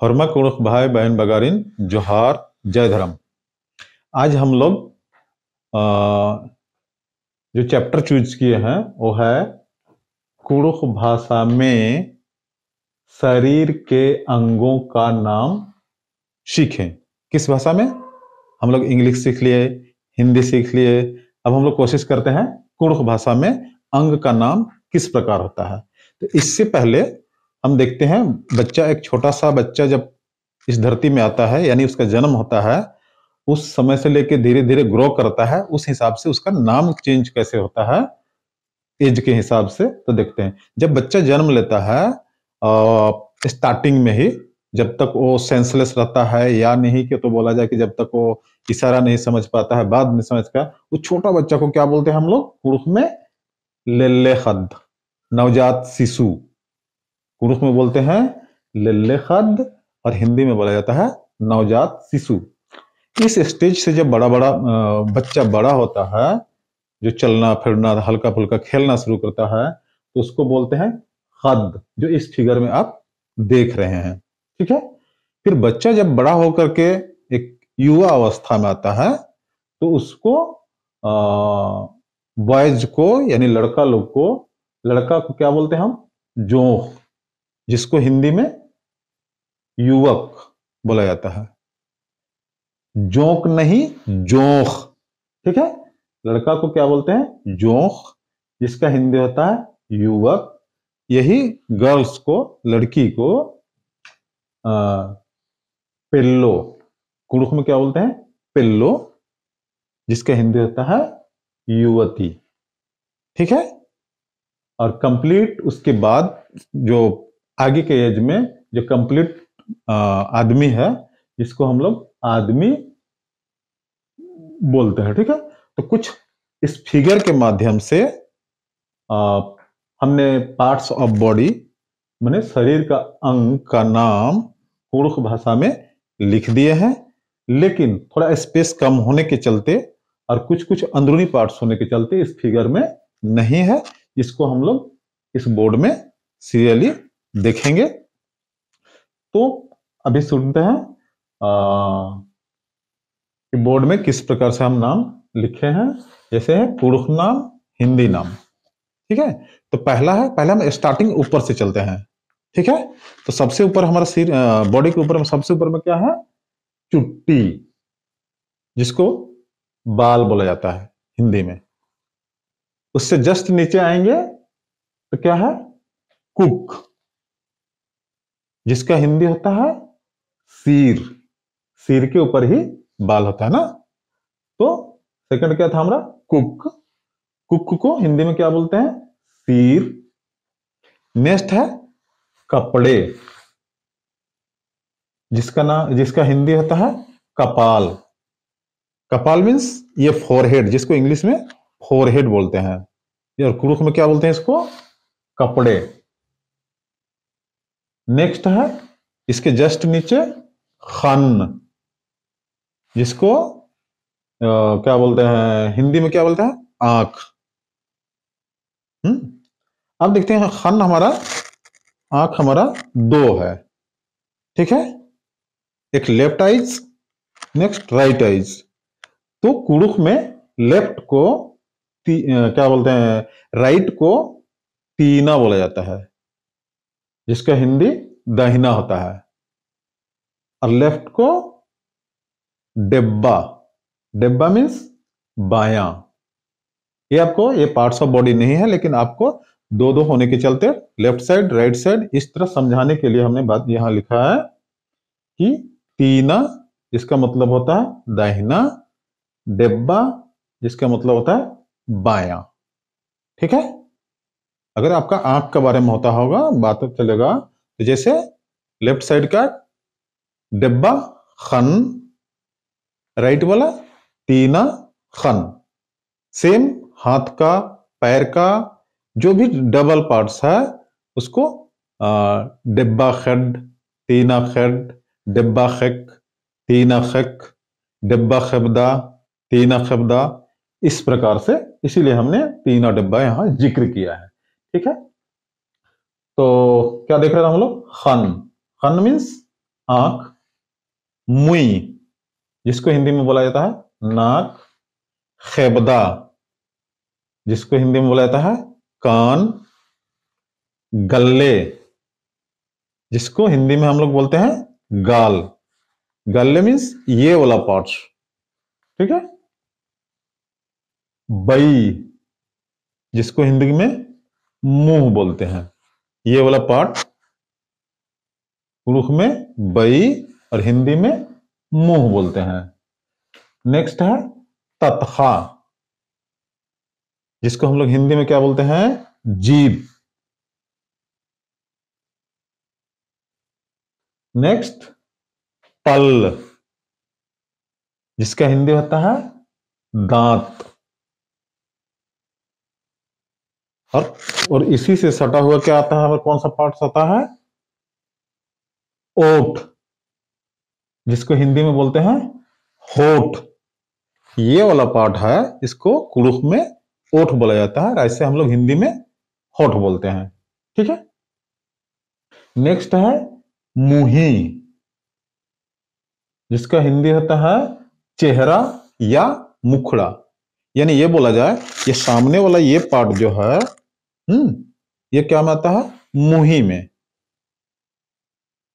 हरमा कुड़ुख भाई बहन बगारिन जोहार जय धर्म। आज हम लोग जो चैप्टर चूज किए हैं वो है कुड़ुख भाषा में शरीर के अंगों का नाम सीखें। किस भाषा में? हम लोग इंग्लिश सीख लिए, हिंदी सीख लिए। अब हम लोग कोशिश करते हैं कुड़ुख भाषा में अंग का नाम किस प्रकार होता है। तो इससे पहले हम देखते हैं बच्चा, एक छोटा सा बच्चा जब इस धरती में आता है, यानी उसका जन्म होता है, उस समय से लेके धीरे धीरे ग्रो करता है, उस हिसाब से उसका नाम चेंज कैसे होता है एज के हिसाब से। तो देखते हैं जब बच्चा जन्म लेता है स्टार्टिंग में ही, जब तक वो सेंसलेस रहता है या नहीं, कि तो बोला जाए कि जब तक वो इशारा नहीं समझ पाता है, बाद में समझ का, वो छोटा बच्चा को क्या बोलते हैं हम लोग कुड़ुख में? लेल्ले खद, नवजात शिशु। कुड़ुख में बोलते हैं लेल्ले खद और हिंदी में बोला जाता है नवजात शिशु। इस स्टेज से जब बच्चा बड़ा होता है, जो चलना फिरना हल्का फुल्का खेलना शुरू करता है, तो उसको बोलते हैं खद, जो इस फिगर में आप देख रहे हैं। ठीक है। फिर बच्चा जब बड़ा होकर के एक युवा अवस्था में आता है, तो उसको बॉयज को, यानी लड़का को क्या बोलते हैं हम? जोंक, जिसको हिंदी में युवक बोला जाता है। जोंक नहीं, जोंक। ठीक है। लड़का को क्या बोलते हैं? जोंक, जिसका हिंदी होता है युवक। यही गर्ल्स को, लड़की को पिल्लो, कुड़ुख में क्या बोलते हैं? पिल्लो, जिसका हिंदी होता है युवती। ठीक है। और कंप्लीट उसके बाद जो आगे के एज में जो कंप्लीट आदमी है, जिसको हम लोग आदमी बोलते हैं। ठीक है। तो कुछ इस फिगर के माध्यम से हमने पार्ट्स ऑफ बॉडी, माने शरीर का अंग का नाम कुड़ुख भाषा में लिख दिए हैं। लेकिन थोड़ा स्पेस कम होने के चलते और कुछ अंदरूनी पार्ट्स होने के चलते इस फिगर में नहीं है। इसको हम लोग इस बोर्ड में सीरियली देखेंगे। तो अभी सुनते हैं बोर्ड में किस प्रकार से हम नाम लिखे हैं। जैसे है कुड़ुख नाम, हिंदी नाम। ठीक है। तो पहले हम स्टार्टिंग ऊपर से चलते हैं। ठीक है। तो सबसे ऊपर हमारा सिर, बॉडी के ऊपर में सबसे ऊपर में क्या है? चुट्टी, जिसको बाल बोला जाता है हिंदी में। उससे जस्ट नीचे आएंगे तो क्या है? कुक, जिसका हिंदी होता है सिर। सिर के ऊपर ही बाल होता है ना। तो सेकंड क्या था हमारा? कुक। कुक को हिंदी में क्या बोलते हैं? सिर। नेक्स्ट है कपड़े, जिसका हिंदी होता है कपाल। कपाल मीन्स ये फोरहेड, जिसको इंग्लिश में फोरहेड बोलते हैं। और कुड़ुख में क्या बोलते हैं इसको? कपड़े। नेक्स्ट है इसके जस्ट नीचे खन, जिसको क्या बोलते हैं हिंदी में? क्या बोलते हैं? आंख। अब देखते हैं खन हमारा, आंख हमारा दो है। ठीक है। एक left eyes, next right eyes. तो कुड़ुख में लेफ्ट को क्या बोलते हैं? राइट को तीना बोला जाता है, जिसका हिंदी दाहिना होता है। और लेफ्ट को डेब्बा। डेब्बा मीन्स बायां। ये पार्ट्स ऑफ बॉडी नहीं है, लेकिन आपको दो होने के चलते लेफ्ट साइड, राइट साइड, इस तरह समझाने के लिए हमने बात यहां लिखा है कि तीना, जिसका मतलब होता है दाहिना। डेब्बा, जिसका मतलब होता है बायां। ठीक है। अगर आपका आंख के बारे में होता होगा बात तो चलेगा। तो जैसे लेफ्ट साइड का डेब्बा खन, राइट वाला तीना खन। सेम हाथ का, पैर का, जो भी डबल पार्ट्स है उसको डेब्बा खड, तीना खड, डेब्बा खक, तीना खक, डेब्बा खबदा, तीना खबदा, इस प्रकार से। इसीलिए हमने तीना डब्बा यहां जिक्र किया है। ठीक है। तो क्या देख रहे थे हम लोग? खन। खन मीन्स आंख, मुई जिसको हिंदी में बोला जाता है नाक, खेबदा जिसको हिंदी में बोला जाता है कान, गल्ले जिसको हिंदी में हम लोग बोलते हैं गाल। गल्ले मीन्स ये वाला पार्ट, ठीक है। बई जिसको हिंदी में मुंह बोलते हैं, ये वाला पार्ट उर्दू में बई और हिंदी में मुंह बोलते हैं। नेक्स्ट है ततखा जिसको हम लोग हिंदी में क्या बोलते हैं जीभ। नेक्स्ट पल जिसका हिंदी होता है दांत। और इसी से सटा हुआ क्या आता है, कौन सा पार्ट आता है ओठ जिसको हिंदी में बोलते हैं होठ। ये वाला पार्ट है, इसको कुड़ुख में ओठ बोला जाता है, ऐसे हम लोग हिंदी में होठ बोलते हैं, ठीक है। नेक्स्ट है मुही जिसका हिंदी होता है चेहरा या मुखड़ा। यानी ये बोला जाए ये सामने वाला ये पार्ट जो है ये क्या में आता है मुही में।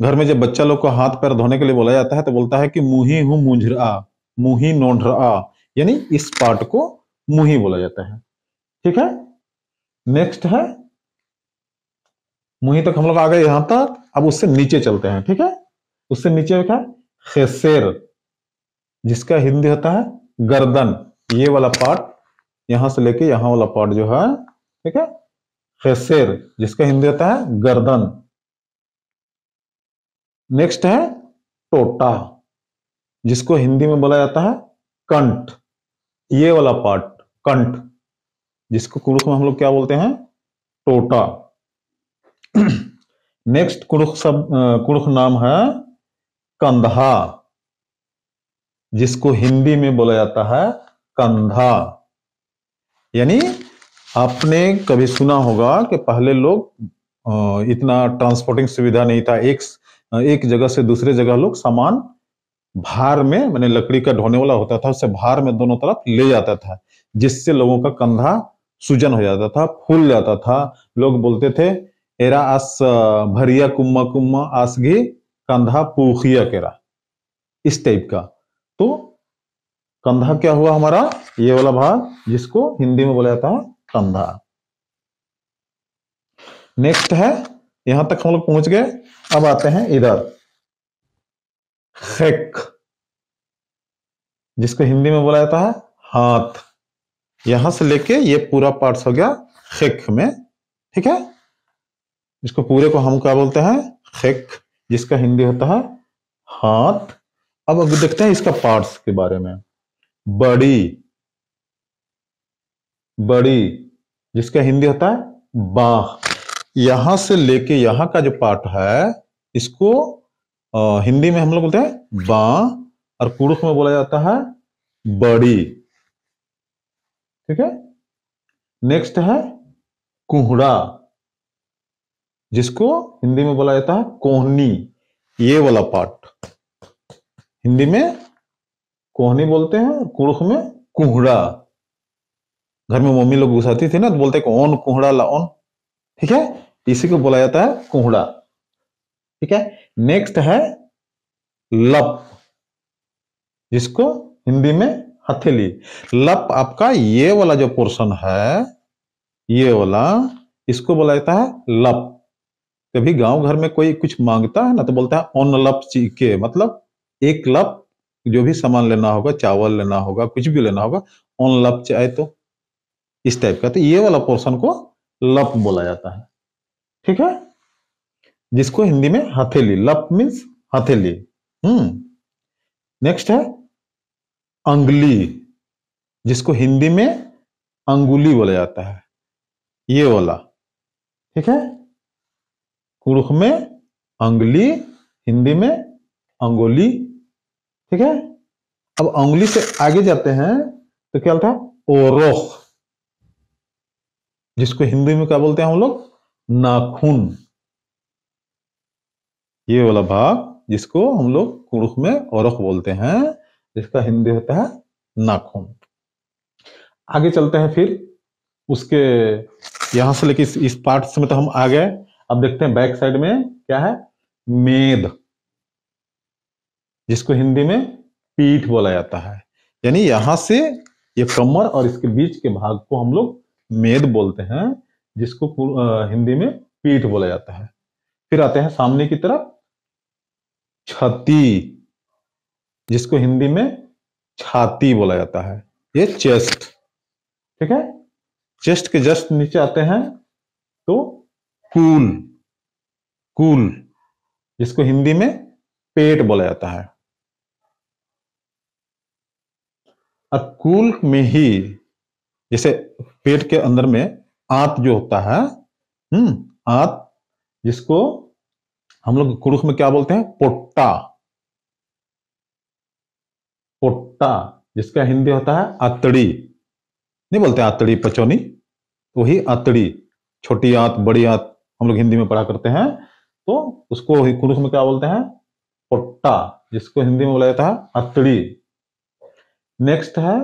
घर में जब बच्चा लोग को हाथ पैर धोने के लिए बोला जाता है तो बोलता है कि मुही हूं मुंझरा, मुही नोढ़ा, यानी इस पार्ट को मुही बोला जाता है, ठीक है। नेक्स्ट है मुही तक हम लोग आ गए यहां तक। अब उससे नीचे चलते हैं, ठीक है। उससे नीचे क्या खेसेर जिसका हिंदी होता है गर्दन। ये वाला पार्ट यहां से लेके यहां वाला पार्ट जो है, ठीक है, खेसेर जिसका हिंदी होता है गर्दन। नेक्स्ट है टोटा जिसको हिंदी में बोला जाता है कंठ। ये वाला पार्ट कंठ जिसको कुड़ुख में हम लोग क्या बोलते हैं टोटा। नेक्स्ट कुड़ुख नाम है कंधा जिसको हिंदी में बोला जाता है कंधा। यानी आपने कभी सुना होगा कि पहले लोग इतना ट्रांसपोर्टिंग सुविधा नहीं था, एक जगह से दूसरे जगह लोग सामान भार में, माने लकड़ी का ढोने वाला होता था, उससे भार में दोनों तरफ ले जाता था, जिससे लोगों का कंधा सूजन हो जाता था, फूल जाता था। लोग बोलते थे एरा आस भरिया कुम्मा कुम्मा आसगी कंधा पूखिया केरा, इस टाइप का। तो कंधा क्या हुआ हमारा ये वाला भाग जिसको हिंदी में बोला जाता है कंधा। नेक्स्ट है यहां तक हम लोग पहुंच गए। अब आते हैं इधर खेक जिसको हिंदी में बोला जाता है हाथ। यहां से लेके ये पूरा पार्ट्स हो गया खेक में, ठीक है। इसको पूरे को हम क्या बोलते हैं खेक जिसका हिंदी होता है हाथ। अब देखते हैं इसका पार्ट्स के बारे में। बड़ी बड़ी जिसका हिंदी होता है बाह। यहां से लेके यहां का जो पार्ट है इसको हिंदी में हम लोग बोलते हैं बाह और कुड़ुख में बोला जाता है बड़ी, ठीक है। नेक्स्ट है कुहड़ा जिसको हिंदी में बोला जाता है कोहनी। ये वाला पार्ट हिंदी में कोहनी बोलते हैं, कुड़ुख में कुहड़ा। घर में मम्मी लोग घुसाती थी ना तो बोलते कौन कुहड़ा लाओन, ठीक है, इसी को बोला जाता है कुहड़ा, ठीक है। नेक्स्ट है लप जिसको हिंदी में हथेली। लप आपका ये वाला जो पोर्शन है ये वाला, इसको बोला जाता है लप। कभी गांव घर में कोई कुछ मांगता है ना तो बोलता है ऑन लप के, मतलब एक लप जो भी सामान लेना होगा, चावल लेना होगा, कुछ भी लेना होगा, ऑन लप चाहे तो इस टाइप का। तो ये वाला पोर्शन को लप बोला जाता है, ठीक है, जिसको हिंदी में हथेली। लप मीन्स हथेली। नेक्स्ट है अंगुली जिसको हिंदी में अंगुली बोला जाता है, ये वाला, ठीक है। कुड़ुख में अंगुली, हिंदी में अंगुली, ठीक है। अब अंगुली से आगे जाते हैं तो क्या होता है ओरोख जिसको हिंदी में क्या बोलते हैं हम लोग नाखून। ये वाला भाग जिसको हम लोग कुड़ुख में औरख बोलते हैं, जिसका हिंदी होता है नाखून। आगे चलते हैं फिर उसके यहां से लेके इस पार्ट में तो हम आ गए। अब देखते हैं बैक साइड में क्या है, मेद, जिसको हिंदी में पीठ बोला जाता है। यानी यहां से ये कमर और इसके बीच के भाग को हम लोग मेद बोलते हैं, जिसको हिंदी में पीठ बोला जाता है। फिर आते हैं सामने की तरफ, छाती, जिसको हिंदी में छाती बोला जाता है। ये चेस्ट, ठीक है। चेस्ट के जस्ट नीचे आते हैं तो कूल, कूल, जिसको हिंदी में पेट बोला जाता है। और कूल में ही जैसे पेट के अंदर में आंत जो होता है, आंत, जिसको हम लोग कुड़ुख में क्या बोलते हैं, पोट्टा, पोट्टा, जिसका हिंदी होता है आतड़ी। नहीं बोलते आतड़ी पचौनी, वही आतड़ी, छोटी आंत बड़ी आंत हम लोग हिंदी में पढ़ा करते हैं, तो उसको कुड़ुख में क्या बोलते हैं, पोट्टा, जिसको हिंदी में बोला जाता है आतड़ी। नेक्स्ट है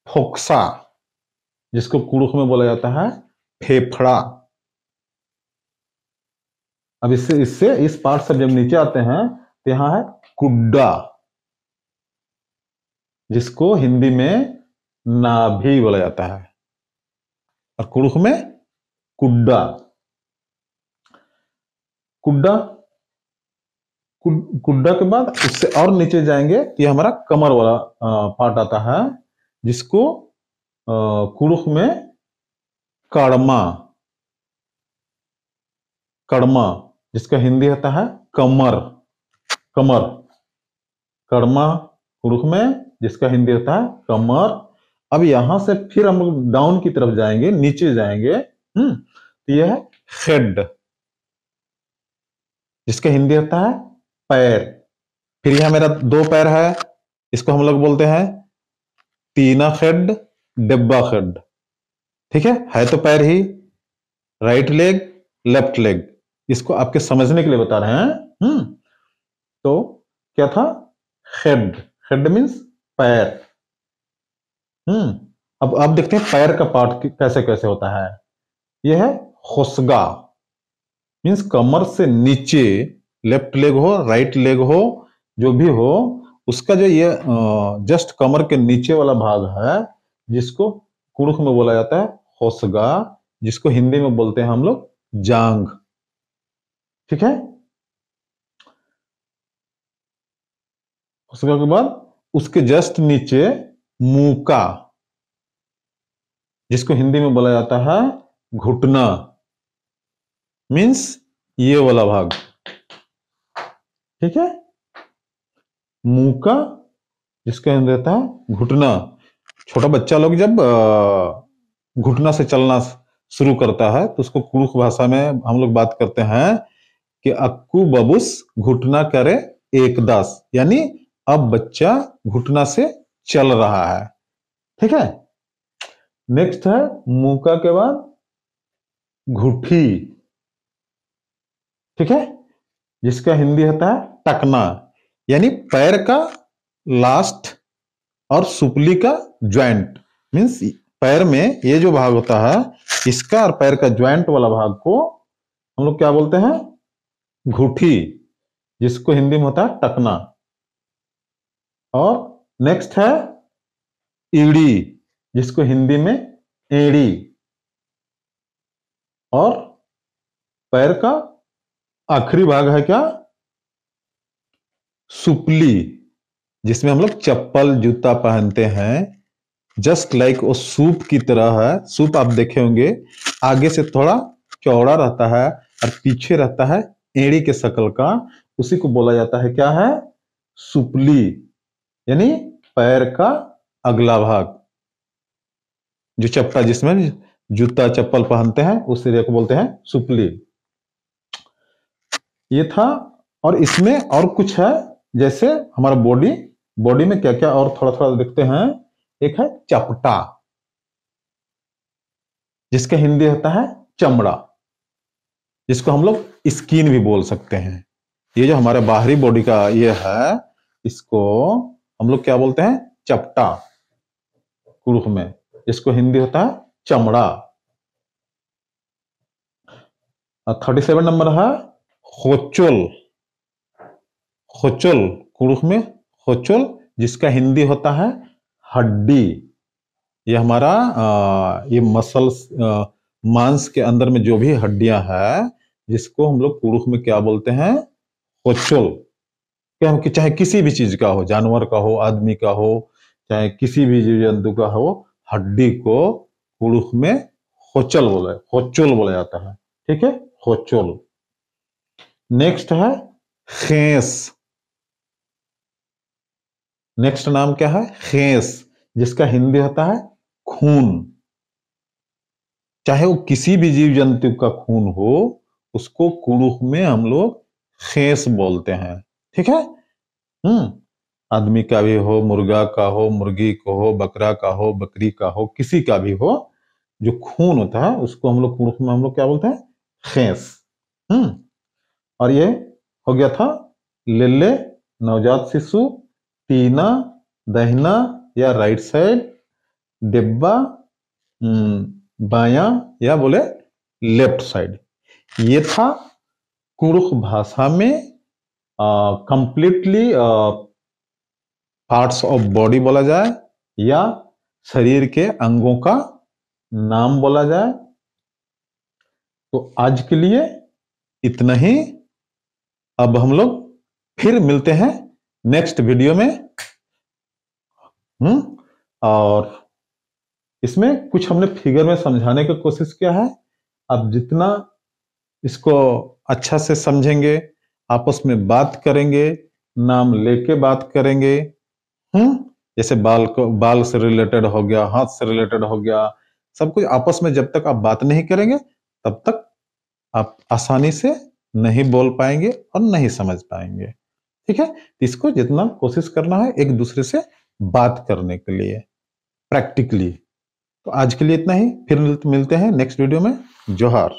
फोक्सा, जिसको कुड़ुख में बोला जाता है फेफड़ा। अब इससे इस पार्ट से जब नीचे आते हैं तो यहां है कुड्डा, जिसको हिंदी में नाभि बोला जाता है, और कुड़ुख में कुड्डा। कुड्डा, कुड्डा के बाद उससे और नीचे जाएंगे, ये हमारा कमर वाला पार्ट आता है, जिसको कुड़ुख में कड़मा, कड़मा, जिसका हिंदी होता है कमर, कमर, कड़मा कुड़ुख में, जिसका हिंदी होता है कमर। अब यहां से फिर हम लोग डाउन की तरफ जाएंगे, नीचे जाएंगे, तो यह है हेड, जिसका हिंदी होता है पैर। फिर यह मेरा दो पैर है, इसको हम लोग बोलते हैं तीना खेड, डिब्बा खेड, ठीक है तो पैर ही, राइट लेग, लेफ्ट लेग, इसको आपके समझने के लिए बता रहे हैं। तो क्या था, हेड, हेड मीन्स पैर। अब देखते हैं पैर का पार्ट कैसे कैसे होता है। यह है होसगा, मीन्स कमर से नीचे, लेफ्ट लेग हो राइट लेग हो जो भी हो, उसका जो ये जस्ट कमर के नीचे वाला भाग है, जिसको कुड़ुख में बोला जाता है होसगा, जिसको हिंदी में बोलते हैं हम लोग जांग, ठीक है। होसगा के बाद उसके जस्ट नीचे मूका, जिसको हिंदी में बोला जाता है घुटना, मीन्स ये वाला भाग, ठीक है। मूका, जिसका हिंदी रहता है घुटना। छोटा बच्चा लोग जब घुटना से चलना शुरू करता है तो उसको कुड़ुख भाषा में हम लोग बात करते हैं कि अक्कू बबुस घुटना करे एक दास, यानी अब बच्चा घुटना से चल रहा है, ठीक है। नेक्स्ट है मूका के बाद घुठी, ठीक है, जिसका हिंदी होता है टकना, यानी पैर का लास्ट और सुपली का ज्वाइंट, मीन्स पैर में ये जो भाग होता है, इसका और पैर का ज्वाइंट वाला भाग को हम लोग क्या बोलते हैं, घुठी, जिसको हिंदी में होता है टकना। और नेक्स्ट है ईड़ी, जिसको हिंदी में एड़ी। और पैर का आखिरी भाग है क्या, सुपली, जिसमें हम लोग चप्पल जूता पहनते हैं, जस्ट लाइक वो सूप की तरह है। सूप आप देखे होंगे, आगे से थोड़ा चौड़ा रहता है और पीछे रहता है एड़ी के शक्ल का, उसी को बोला जाता है क्या है, सुपली, यानी पैर का अगला भाग, जो चप्पा जिसमें जूता चप्पल पहनते हैं उस एरिया को बोलते हैं सुपली। ये था। और इसमें और कुछ है, जैसे हमारा बॉडी में क्या क्या और थोड़ा थोड़ा देखते हैं। एक है चपटा, जिसका हिंदी होता है चमड़ा, जिसको हम लोग स्किन भी बोल सकते हैं, ये जो हमारे बाहरी बॉडी का ये है, इसको हम लोग क्या बोलते हैं? चपटा, कुरुख में। इसको हिंदी होता है चमड़ा। 37 नंबर है होचोल। होचोल, कुरुख में होचोल, जिसका हिंदी होता है हड्डी। ये हमारा ये मसल्स, मांस के अंदर में जो भी हड्डियां हैं, जिसको हम लोग कुरुख में क्या बोलते हैं? होचोल। क्या कि चाहे किसी भी चीज का हो, जानवर का हो, आदमी का हो, चाहे किसी भी जीव जंतु का हो, हड्डी को कुरुख में होचोल बोला जाता है। ठीक है, होचोल। नेक्स्ट है खेस। नेक्स्ट नाम क्या है? खेस, जिसका हिंदी होता है खून। चाहे वो किसी भी जीव जंतु का खून हो, उसको कुरुख में हम लोग खेस बोलते हैं। ठीक है। आदमी का भी हो, मुर्गा का हो, मुर्गी का हो, बकरा का हो, बकरी का हो, किसी का भी हो, जो खून होता है उसको हम लोग कुरुख में हम लोग क्या बोलते हैं? खेस। और ये हो गया था लेले, नवजात शिशु, तीना, दहिना या राइट साइड, डिब्बा बाया या बोले लेफ्ट साइड। ये था कुरुख भाषा में कंप्लीटली पार्ट्स ऑफ बॉडी बोला जाए या शरीर के अंगों का नाम बोला जाए। तो आज के लिए इतना ही। अब हम लोग फिर मिलते हैं नेक्स्ट वीडियो में। और इसमें कुछ हमने फिगर में समझाने की कोशिश किया है। अब जितना इसको अच्छा से समझेंगे, आपस में बात करेंगे, नाम लेके बात करेंगे। जैसे बाल से रिलेटेड हो गया, हाथ से रिलेटेड हो गया, सब कुछ आपस में जब तक आप बात नहीं करेंगे तब तक आप आसानी से नहीं बोल पाएंगे और नहीं समझ पाएंगे। ठीक है, इसको जितना कोशिश करना है एक दूसरे से बात करने के लिए प्रैक्टिकली। तो आज के लिए इतना ही, फिर मिलते हैं नेक्स्ट वीडियो में। जोहार।